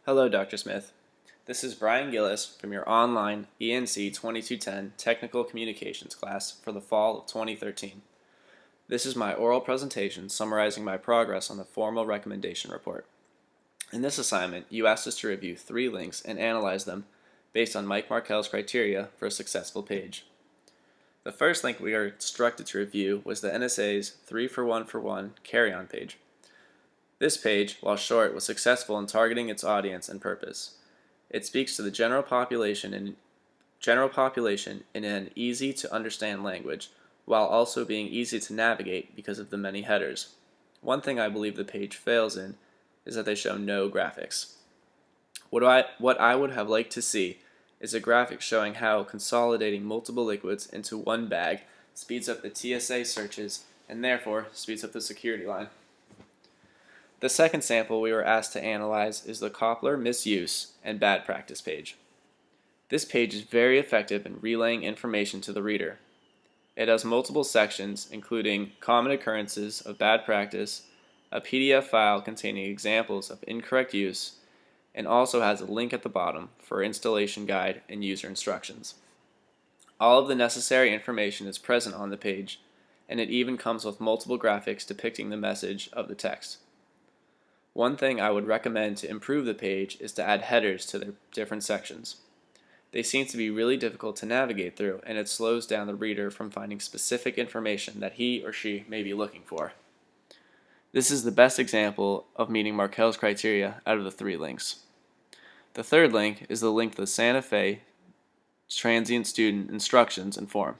Hello, Dr. Smith. This is Brian Gillis from your online ENC 2210 Technical Communications class for the fall of 2013. This is my oral presentation summarizing my progress on the formal recommendation report. In this assignment, you asked us to review 3 links and analyze them based on Mike Markel's criteria for a successful page. The first link we are instructed to review was the NSA's 3 for 1 for 1 carry-on page. This page, while short, was successful in targeting its audience and purpose. It speaks to the general population in an easy-to-understand language, while also being easy to navigate because of the many headers. One thing I believe the page fails in is that they show no graphics. What I would have liked to see is a graphic showing how consolidating multiple liquids into one bag speeds up the TSA searches and therefore speeds up the security line. The second sample we were asked to analyze is the Koppler misuse and bad practice page. This page is very effective in relaying information to the reader. It has multiple sections including common occurrences of bad practice, a PDF file containing examples of incorrect use, and also has a link at the bottom for installation guide and user instructions. All of the necessary information is present on the page, and it even comes with multiple graphics depicting the message of the text. One thing I would recommend to improve the page is to add headers to their different sections. They seem to be really difficult to navigate through, and it slows down the reader from finding specific information that he or she may be looking for. This is the best example of meeting Markel's criteria out of the 3 links. The third link is the link to the Santa Fe Transient Student Instructions and Form.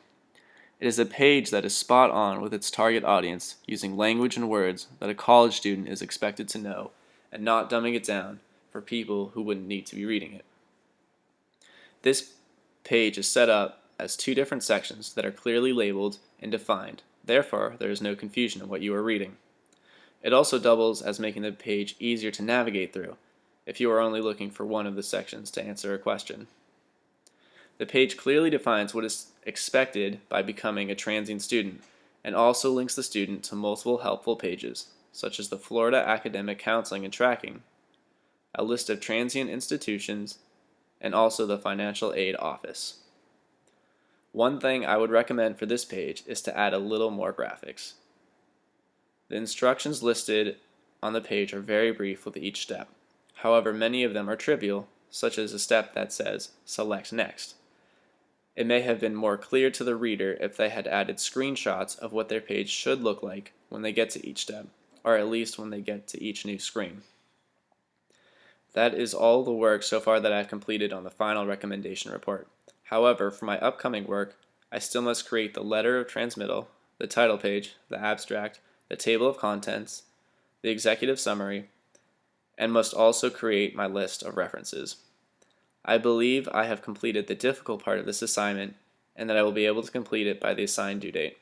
It is a page that is spot on with its target audience, using language and words that a college student is expected to know, and not dumbing it down for people who wouldn't need to be reading it. This page is set up as 2 different sections that are clearly labeled and defined, therefore there is no confusion in what you are reading. It also doubles as making the page easier to navigate through, if you are only looking for one of the sections to answer a question. The page clearly defines what is expected by becoming a transient student, and also links the student to multiple helpful pages, such as the Florida Academic Counseling and Tracking, a list of transient institutions, and also the Financial Aid Office. One thing I would recommend for this page is to add a little more graphics. The instructions listed on the page are very brief with each step. However, many of them are trivial, such as a step that says, "Select Next." It may have been more clear to the reader if they had added screenshots of what their page should look like when they get to each step, or at least when they get to each new screen. That is all the work so far that I've completed on the final recommendation report. However, for my upcoming work, I still must create the letter of transmittal, the title page, the abstract, the table of contents, the executive summary, and must also create my list of references. I believe I have completed the difficult part of this assignment and that I will be able to complete it by the assigned due date.